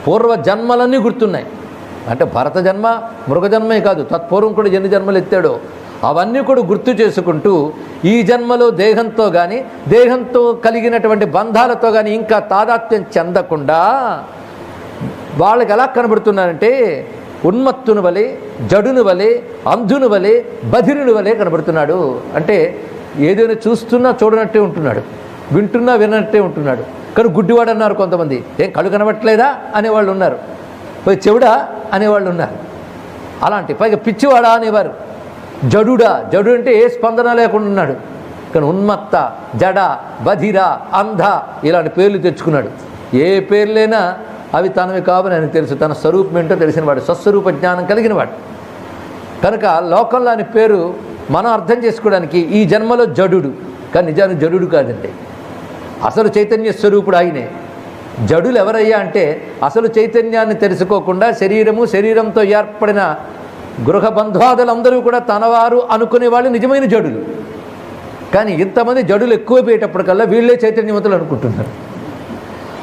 పూర్వ జన్మలన్నీ గుర్తున్నాయి. అంటే భరత జన్మ మృగజన్మే కాదు, తత్పూర్వం కూడా ఎన్ని జన్మలు ఎత్తాడో అవన్నీ కూడా గుర్తు చేసుకుంటూ ఈ జన్మలో దేహంతో కానీ దేహంతో కలిగినటువంటి బంధాలతో కానీ ఇంకా తాదాత్మ్యం చెందకుండా వాళ్ళకి ఎలా కనబడుతున్నారంటే ఉన్మత్తుని వలె, జడుని వలె, అంధుని వలె, బధిరుని వలె కనబడుతున్నాడు. అంటే ఏదైనా చూస్తున్నా చూడనట్టే ఉంటున్నాడు, వింటున్నా వినట్టే ఉంటున్నాడు. కానీ గుడ్డివాడు అన్నారు కొంతమంది. ఏం కళ్ళు కనబట్టలేదా అనేవాళ్ళు ఉన్నారు, పోయి చెవుడా అనేవాళ్ళు ఉన్నారు. అలాంటి పైగా పిచ్చివాడా అనేవారు. జడుడా, జడు అంటే ఏ స్పందన లేకుండా ఉన్నాడు. కానీ ఉన్మత్త, జడ, బధిర, అంధ ఇలాంటి పేర్లు తెచ్చుకున్నాడు. ఏ పేర్లైనా అవి తనవి కావని ఆయనకు తెలుసు. తన స్వరూపం ఏంటో తెలిసినవాడు, స్వస్వరూప జ్ఞానం కలిగినవాడు. కనుక లోకంలో అని పేరు మనం అర్థం చేసుకోవడానికి ఈ జన్మలో జడుడు, కానీ నిజానికి జడుడు కాదండి, అసలు చైతన్య స్వరూపుడు ఆయనే. జడులు ఎవరయ్యా అంటే అసలు చైతన్యాన్ని తెలుసుకోకుండా శరీరంతో ఏర్పడిన గృహ బంధువాదులందరూ కూడా తనవారు అనుకునే వాళ్ళు నిజమైన జడులు. కానీ ఇంతమంది జడులు ఎక్కువైపోయేటప్పటికల్లా వీళ్ళే చైతన్యవంతులు అనుకుంటున్నారు.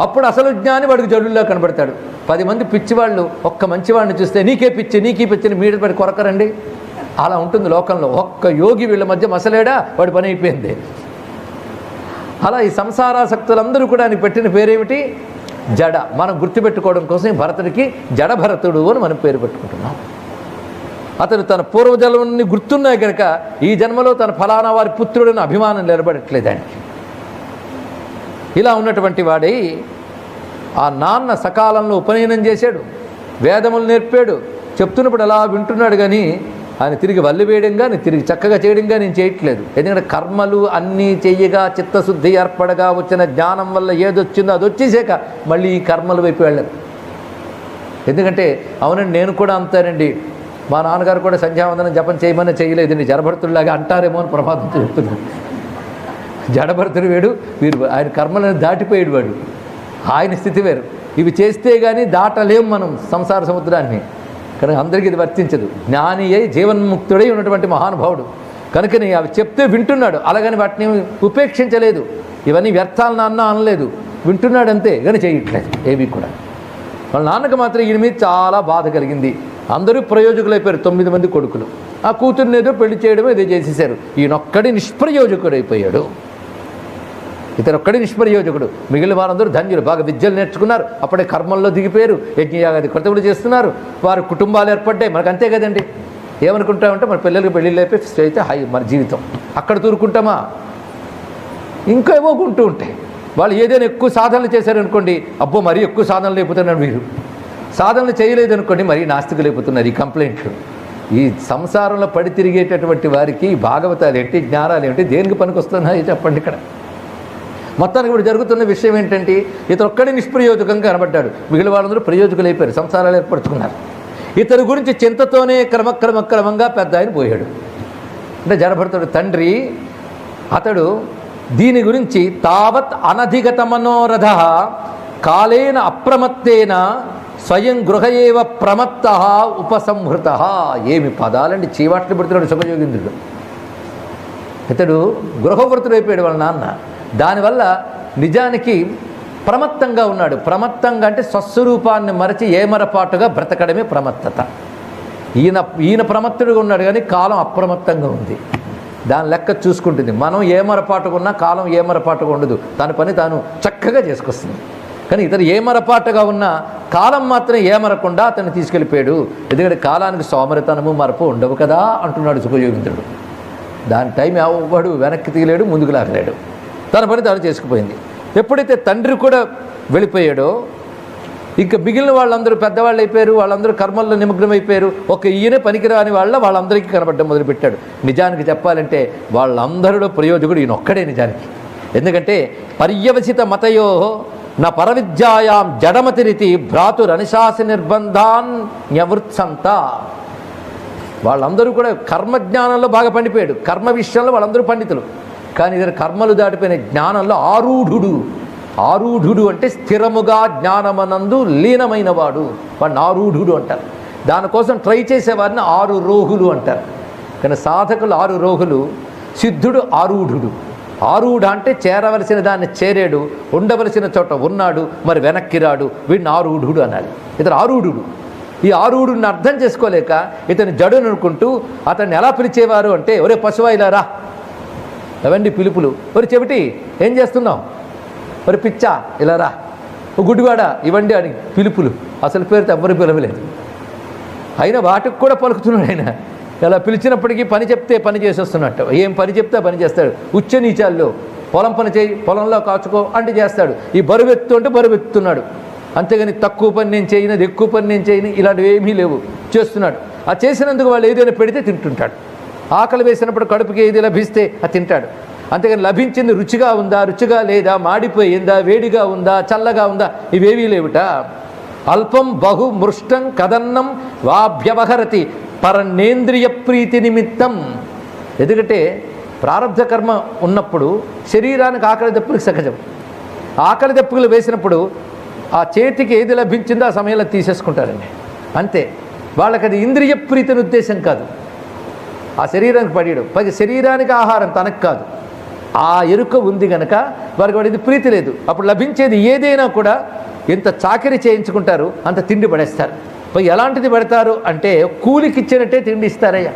అప్పుడు అసలు జ్ఞాని వాడికి జడుల్లో కనబడతాడు. 10 మంది పిచ్చివాళ్ళు ఒక్క మంచివాడిని చూస్తే నీకే పిచ్చిని మీద పడి కొరకరండి. అలా ఉంటుంది లోకంలో. ఒక్క యోగి వీళ్ళ మధ్య మసలేడా వాడి పని అయిపోయింది. అలా ఈ సంసారాసక్తులందరూ కూడా ఆయన పెట్టిన పేరేమిటి? జడ. మనం గుర్తుపెట్టుకోవడం కోసం భరతుడికి జడభరతుడు అని మనం పేరు పెట్టుకుంటున్నాం. అతను తన పూర్వజన్మని గుర్తున్నాయి కనుక ఈ జన్మలో తన ఫలానా వారి పుత్రుడిని అభిమానం నిలబడట్లేదు ఆయనకి. ఇలా ఉన్నటువంటి వాడై ఆ నాన్న సకాలంలో ఉపనయనం చేశాడు, వేదములు నేర్పాడు, చెప్తున్నప్పుడు అలా వింటున్నాడు. కానీ ఆయన తిరిగి వల్లి వేయడం కానీ తిరిగి చక్కగా చేయడం కానీ నేను చేయట్లేదు. ఎందుకంటే కర్మలు అన్నీ చెయ్యగా చిత్తశుద్ధి ఏర్పడగా వచ్చిన జ్ఞానం వల్ల ఏదొచ్చిందో అది వచ్చేసాక మళ్ళీ ఈ కర్మల వైపు వెళ్ళదు. ఎందుకంటే అవునండి, నేను కూడా అంతానండి, మా నాన్నగారు కూడా సంధ్యావందనం జపం చేయమని చేయలేదండి, జడభరతుడిలాగా అంటారేమో అని ప్రమాదంతో చెప్తున్నాడు. జడభరతుడు వేడు, వీరు ఆయన కర్మలను దాటిపోయాడు వాడు. ఆయన స్థితి వేరు. ఇవి చేస్తే కానీ దాటలేం మనం సంసార సముద్రాన్ని. కనుక అందరికీ ఇది వర్తించదు. జ్ఞాని అయి జీవన్ముక్తుడై ఉన్నటువంటి మహానుభావుడు కనుకని అవి చెప్తే వింటున్నాడు. అలాగని వాటిని ఉపేక్షించలేదు. ఇవన్నీ వ్యర్థాలు నాన్న అనలేదు, వింటున్నాడు అంతే, కానీ చేయట్లేదు ఏమీ కూడా. వాళ్ళ నాన్నకు మాత్రం ఈయన మీద చాలా బాధ కలిగింది. అందరూ ప్రయోజకులు అయిపోయారు, 9 మంది కొడుకులు. ఆ కూతుర్ని ఏదో పెళ్లి చేయడమో ఏదో చేసేసారు. ఈయనొక్కడి నిష్ప్రయోజకుడు అయిపోయాడు. ఇతనొక్కడి నిష్ప్రయోజకుడు. మిగిలిన వారందరూ ధన్యులు, బాగా విద్యలు నేర్చుకున్నారు, అప్పుడే కర్మల్లో దిగిపోయారు, యజ్ఞయాగాది కృతములు చేస్తున్నారు, వారి కుటుంబాలు ఏర్పడ్డాయి. మనకు అంతే కదండి, ఏమనుకుంటామంటే మన పిల్లలకి పెళ్ళిళ్ళు అయిపోయి ఫిక్స్ అయితే హై మన జీవితం అక్కడ తూరుకుంటామా? ఇంకా ఏవో ఉంటూ ఉంటాయి. వాళ్ళు ఏదైనా ఎక్కువ సాధనలు చేశారనుకోండి, అబ్బో మరీ ఎక్కువ సాధనలు లేకపోతున్నారు, మీరు సాధనలు చేయలేదనుకోండి మరీ నాస్తికులు అయిపోతున్నారు. ఈ కంప్లైంట్లు ఈ సంసారంలో పడి తిరిగేటటువంటి వారికి భాగవతాలు ఏంటి, జ్ఞానాలు ఏంటి, దేనికి పనికి వస్తున్నాయి చెప్పండి. ఇక్కడ మొత్తానికి ఇప్పుడు జరుగుతున్న విషయం ఏంటంటే ఇతను ఒక్కడే నిష్ప్రయోజకంగా కనబడ్డాడు, మిగిలిన వాళ్ళందరూ ప్రయోజకులు అయిపోయారు, సంసారాలు ఏర్పరచుకున్నారు. ఇతని గురించి చింతతోనే క్రమంగా పెద్ద ఆయన పోయాడు. అంటే జడభరతుడు తండ్రి అతడు దీని గురించి తావత్ అనధిగత మనోరథ కాలేన అప్రమత్తేన స్వయం గృహ ఏవ ప్రమత్త ఉపసంహృత. ఏమి పదాలండి, చీవాట్లు పెడుతున్నాడు సుఖయోగీంద్రుడు. ఇతడు గృహవృతుడు అయిపోయాడు వాళ్ళ నాన్న. దానివల్ల నిజానికి ప్రమత్తంగా ఉన్నాడు. ప్రమత్తంగా అంటే స్వస్వరూపాన్ని మరచి ఏమరపాటుగా బ్రతకడమే ప్రమత్తత. ఈయన ప్రమత్తుడుగా ఉన్నాడు, కానీ కాలం అప్రమత్తంగా ఉంది. దాని లెక్క చూసుకుంటుంది. మనం ఏమరపాటుగా ఉన్నా కాలం ఏమరపాటుగా ఉండదు, తన పని తాను చక్కగా చేసుకొస్తుంది. కానీ ఇతను ఏమరపాటుగా ఉన్నా కాలం మాత్రం ఏమరకుండా అతన్ని తీసుకెళ్ళిపోయాడు. ఎందుకంటే కాలానికి సోమరితనము మరపు ఉండవు కదా అంటున్నాడు సుఖయోగీంద్రుడు. దాని టైం ఎవ్వడు వెనక్కి తీయలేడు, ముందుకు లాగలేడు, తన పని తాను చేసుకుపోయింది. ఎప్పుడైతే తండ్రి కూడా వెళ్ళిపోయాడో ఇంకా మిగిలిన వాళ్ళందరూ పెద్దవాళ్ళు అయిపోయారు, వాళ్ళందరూ కర్మల్లో నిమగ్నమైపోయారు. ఒక ఈయనే పనికిరాని వాళ్ళందరికీ కనబడడం మొదలుపెట్టాడు. నిజానికి చెప్పాలంటే వాళ్ళందరిలో ప్రయోజకుడు ఈయనొక్కడే నిజానికి. ఎందుకంటే పర్యవసిత మతయో నా పరవిద్యాయాం జడమతిరితి భ్రాతురనిశాసి నిర్బంధాన్ న్యవృత్సంత. వాళ్ళందరూ కూడా కర్మజ్ఞానంలో బాగా పండిపోయాడు. కర్మ విషయంలో వాళ్ళందరూ పండితులు, కానీ ఇద్దరు కర్మలు దాటిపోయిన జ్ఞానంలో ఆరూఢుడు అంటే స్థిరముగా జ్ఞానమనందు లీనమైన వాడు, వాడిని ఆరూఢుడు అంటారు. దానికోసం ట్రై చేసేవారిని 6 రోహులు అంటారు. కానీ సాధకులు 6 రోహులు, సిద్ధుడు ఆరూఢుడు. ఆరూఢ అంటే చేరవలసిన దాన్ని చేరాడు, ఉండవలసిన చోట ఉన్నాడు, మరి వెనక్కి రాడు, వీడిని ఆరూఢుడు అనాలి. ఇతను ఆరూఢుడు. ఈ ఆరూఢుడిని అర్థం చేసుకోలేక ఇతను జడును అనుకుంటూ అతన్ని ఎలా పిలిచేవారు అంటే, ఒరే పశువా ఇలా రా, అవండి పిలుపులు. ఒరి చెవిటి ఏం చేస్తున్నావు, ఒరి పిచ్చా ఇలా రా, గుడ్డివాడ ఇవ్వండి అని పిలుపులు. అసలు పేరుతో ఎవ్వరు పిలవలేదు, అయినా వాటికి కూడా పలుకుతున్నాడు ఆయన. ఇలా పిలిచినప్పటికీ పని చెప్తే పని చేసేస్తున్నట్టు. ఏం పని చెప్తే పని చేస్తాడు. ఉచ్చ నీచాల్లో పొలం పని చేయి, పొలంలో కాచుకో అంటే చేస్తాడు. ఈ బరువెత్తు అంటే బరువెత్తున్నాడు, అంతేగాని తక్కువ పని నేను చేయనది, ఎక్కువ పని నేను చేయని ఇలాంటివి ఏమీ లేవు, చేస్తున్నాడు. ఆ చేసినందుకు వాళ్ళు ఏదైనా పెడితే తింటుంటాడు. ఆకలి వేసినప్పుడు కడుపుకి ఏది లభిస్తే అది తింటాడు. అంతేగాని లభించింది రుచిగా ఉందా, రుచిగా లేదా, మాడిపోయిందా, వేడిగా ఉందా, చల్లగా ఉందా, ఇవేవీ లేవుట. అల్పం బహు మృష్టం కదన్నం వాభ్యవహరతి పరనేంద్రియ ప్రీతి నిమిత్తం. ఎందుకంటే ప్రారబ్ధ కర్మ ఉన్నప్పుడు శరీరానికి ఆకలి దప్పులు సహజం. ఆకలి దప్పులు వేసినప్పుడు ఆ చేతికి ఏది లభించిందో ఆ సమయంలో తీసేసుకుంటారండి, అంతే. వాళ్ళకి అది ఇంద్రియ ప్రీతిని ఉద్దేశం కాదు, ఆ శరీరానికి పడేయడం. పైగా శరీరానికి ఆహారం తనకు కాదు, ఆ ఎరుక ఉంది కనుక వారికి వాడిది ప్రీతి లేదు. అప్పుడు లభించేది ఏదైనా కూడా ఎంత చాకరీ చేయించుకుంటారు, అంత తిండి పడేస్తారు. పైగా ఎలాంటిది పెడతారు అంటే కూలికి ఇచ్చినట్టే తిండి ఇస్తారయ్యా.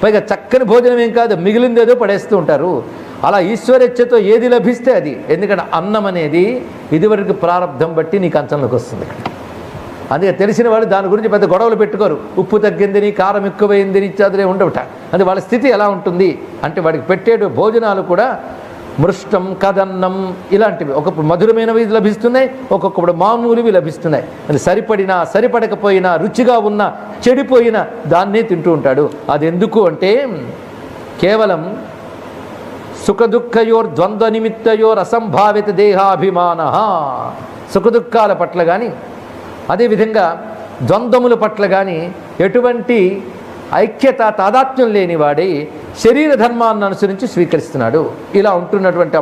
పైగా చక్కని భోజనం ఏం కాదు, మిగిలిందేదో పడేస్తూ ఉంటారు. అలా ఈశ్వరేచ్ఛతో ఏది లభిస్తే అది. ఎందుకంటే అన్నం అనేది ఇదివరకు ప్రారంధం బట్టి నీకు అంచంలోకి వస్తుంది. అందుకే తెలిసిన వాళ్ళు దాని గురించి పెద్ద గొడవలు పెట్టుకోరు. ఉప్పు తగ్గిందని, కారం ఎక్కువైందని ఇత్యాదులే ఉండవుట. అది వాళ్ళ స్థితి ఎలా ఉంటుంది అంటే వాడికి పెట్టేడు భోజనాలు కూడా మృష్టం కదన్నం ఇలాంటివి. ఒకప్పుడు మధురమైనవి లభిస్తున్నాయి, ఒక్కొక్కప్పుడు మామూలువి లభిస్తున్నాయి. అది సరిపడినా సరిపడకపోయినా, రుచిగా ఉన్నా చెడిపోయినా దాన్నే తింటూ ఉంటాడు. అది ఎందుకు అంటే కేవలం సుఖదుఃఖయోర్ ద్వంద్వ నిమిత్తయోర్ అసంభావిత దేహాభిమాన. సుఖదుఖాల పట్ల కానీ అదేవిధంగా ద్వంద్వముల పట్ల కానీ ఎటువంటి ఐక్యత తాదాత్మ్యం లేనివాడే శరీర ధర్మాన్ని అనుసరించి స్వీకరిస్తున్నాడు. ఇలా ఉంటున్నటువంటి